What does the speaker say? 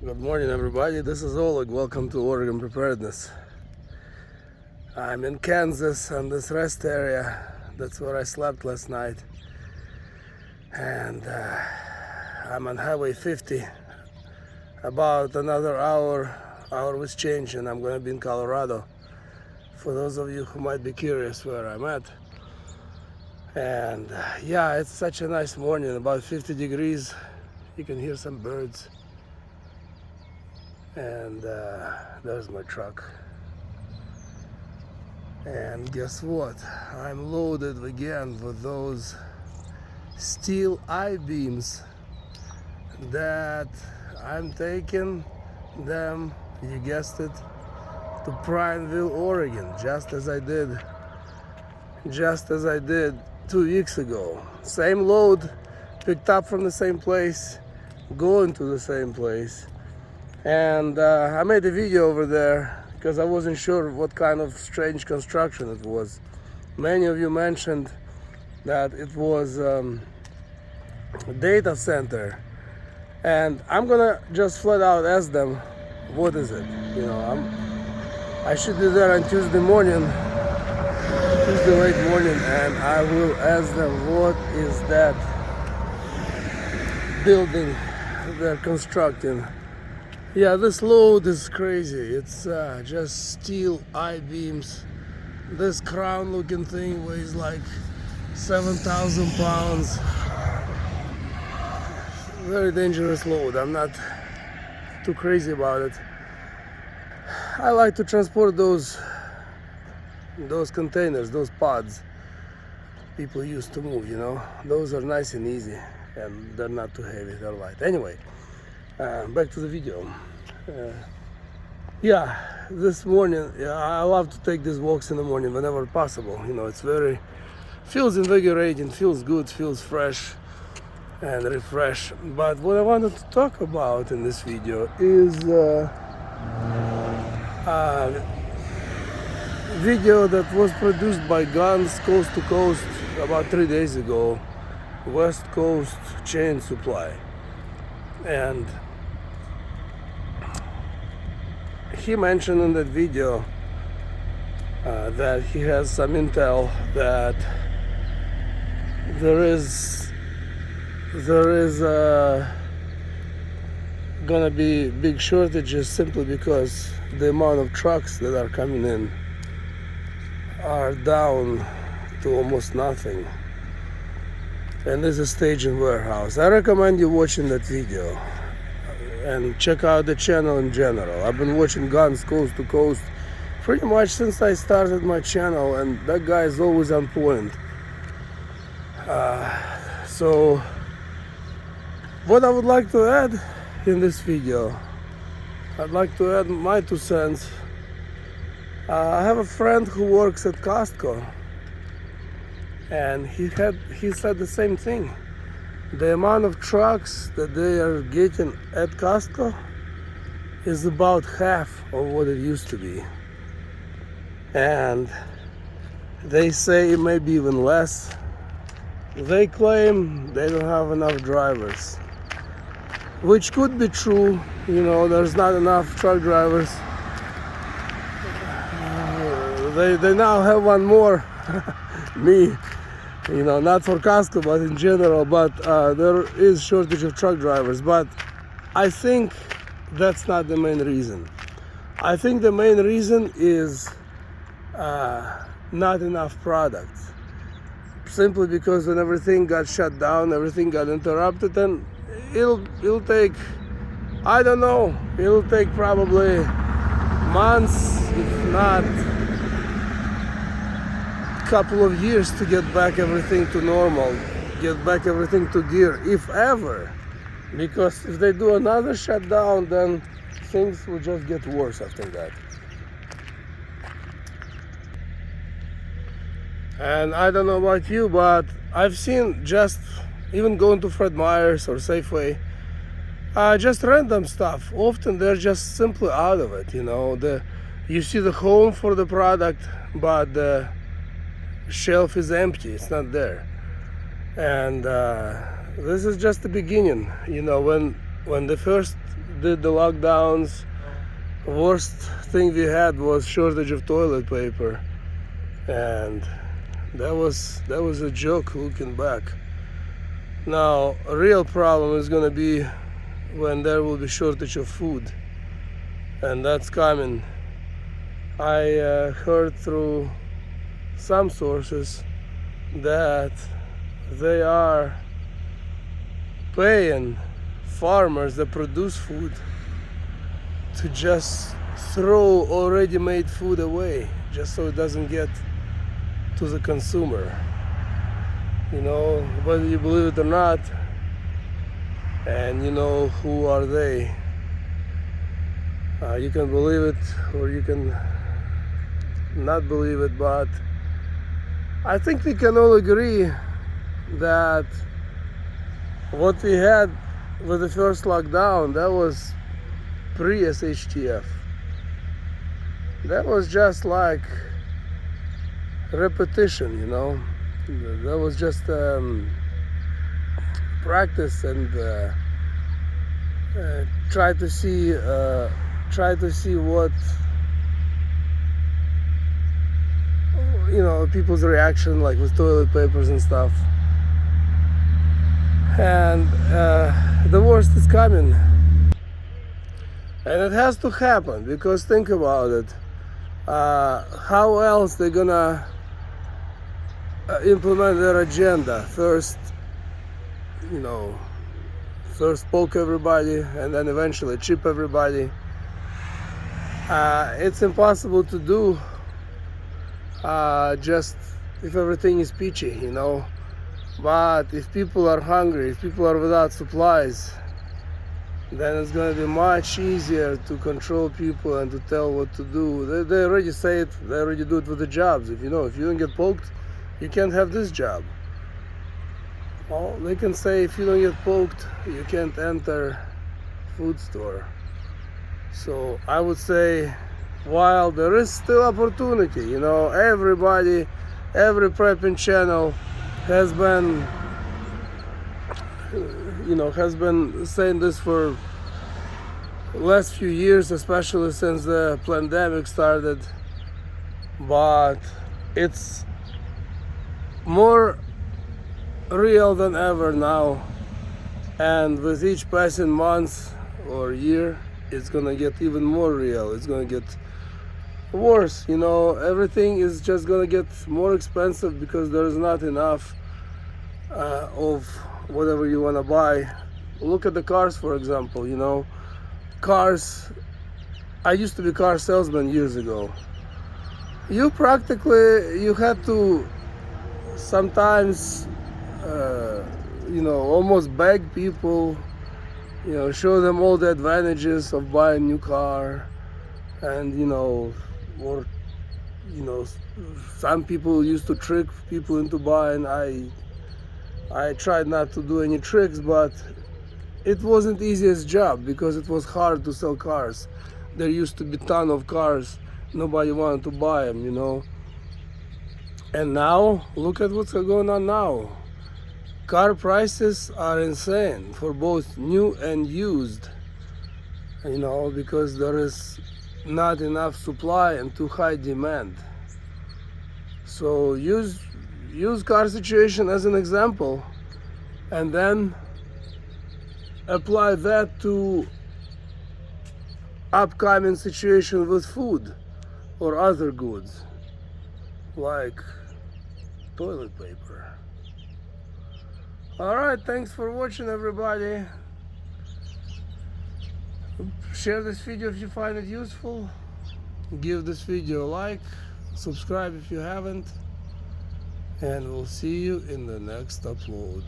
Good morning, everybody. This is Oleg. Welcome to Oregon Preparedness. I'm in Kansas on this rest area. That's where I slept last night. And I'm on Highway 50. About another hour with change, and I'm going to be in Colorado. For those of you who might be curious where I'm at. And yeah, it's such a nice morning, about 50 degrees. You can hear some birds. And there's my truck. And guess what? I'm loaded again with those steel I-beams that I'm taking them, you guessed it, to Prineville, Oregon, just as I did 2 weeks ago. Same load, picked up from the same place, going to the same place. And I made a video over there because I wasn't sure what kind of strange construction it was. Many of you mentioned that it was a data center, and I'm gonna just flat out ask them, what is it? You know, I should be there on Tuesday late morning, and I will ask them, what is that building they're constructing? Yeah, this load is crazy. It's just steel I-beams. This crown looking thing weighs like 7,000 pounds. Very dangerous load. I'm not too crazy about it. I like to transport those containers, those pods people used to move, you know. Those are nice and easy, and they're not too heavy, they're light. Anyway, back to the video. Yeah, this morning, I love to take these walks in the morning whenever possible. You know, feels invigorating, feels good, feels fresh and refresh. But what I wanted to talk about in this video is video that was produced by Guns Coast to Coast about 3 days ago, West Coast Chain Supply. And he mentioned in that video that he has some intel that there is gonna be big shortages simply because the amount of trucks that are coming in are down to almost nothing. And there's a staging warehouse. I recommend you watching that video and check out the channel in general. I've been watching Guns Coast to Coast pretty much since I started my channel, and that guy is always on point. So what I would like to add in this video, I'd like to add my 2 cents. I have a friend who works at Costco, and he said the same thing. The amount of trucks that they are getting at Costco is about half of what it used to be. And they say it may be even less. They claim they don't have enough drivers, which could be true. You know, there's not enough truck drivers. They now have one more, me. You know, not for Costco, but in general. But there is shortage of truck drivers. But I think that's not the main reason. I think the main reason is not enough product. Simply because when everything got shut down, everything got interrupted, and it'll take, I don't know, it'll take probably months, if not couple of years to get back everything to normal, get back everything to gear, if ever. Because if they do another shutdown, then things will just get worse after that. And I don't know about you, but I've seen, just even going to Fred Meyer's or Safeway, just random stuff. Often they're just simply out of it, you know. You see the home for the product, but the shelf is empty, it's not there. And this is just the beginning. You know, when the first did the lockdowns, worst thing we had was shortage of toilet paper, and that was a joke looking back. Now a real problem is gonna be when there will be shortage of food, and that's coming. I heard through some sources that they are paying farmers that produce food to just throw already made food away, just so it doesn't get to the consumer. You know, whether you believe it or not, and you know who are they. You can believe it or you can not believe it, but I think we can all agree that what we had with the first lockdown, that was pre-SHTF. That was just like repetition, you know. That was just practice and try to see what, you know, people's reaction, like with toilet papers and stuff. And the worst is coming, and it has to happen, because think about it, how else they're gonna implement their agenda? First, you know, first poke everybody and then eventually chip everybody. It's impossible to do just if everything is peachy, you know. But if people are hungry, if people are without supplies, then it's going to be much easier to control people and to tell what to do. They already say it, they already do it with the jobs. If you know, if you don't get poked, you can't have this job. Well, they can say if you don't get poked, you can't enter food store. So I would say, while there is still opportunity, you know, everybody, every prepping channel has been, you know, has been saying this for the last few years, especially since the pandemic started. But it's more real than ever now, and with each passing month or year, it's gonna get even more real. It's gonna get worse, you know. Everything is just gonna get more expensive because there's not enough of whatever you want to buy. Look at the cars, for example. You know, cars, I used to be a car salesman years ago. You had to sometimes you know, almost beg people, you know, show them all the advantages of buying a new car. And you know, or you know, some people used to trick people into buying. I tried not to do any tricks, but it wasn't the easiest job because it was hard to sell cars. There used to be a ton of cars, nobody wanted to buy them, you know. And now look at what's going on now. Car prices are insane for both new and used, you know, because there is not enough supply and too high demand. So use car situation as an example, and then apply that to upcoming situation with food or other goods like toilet paper. Alright, thanks for watching, everybody. Share this video if you find it useful. Give this video a like. Subscribe if you haven't. And we'll see you in the next upload.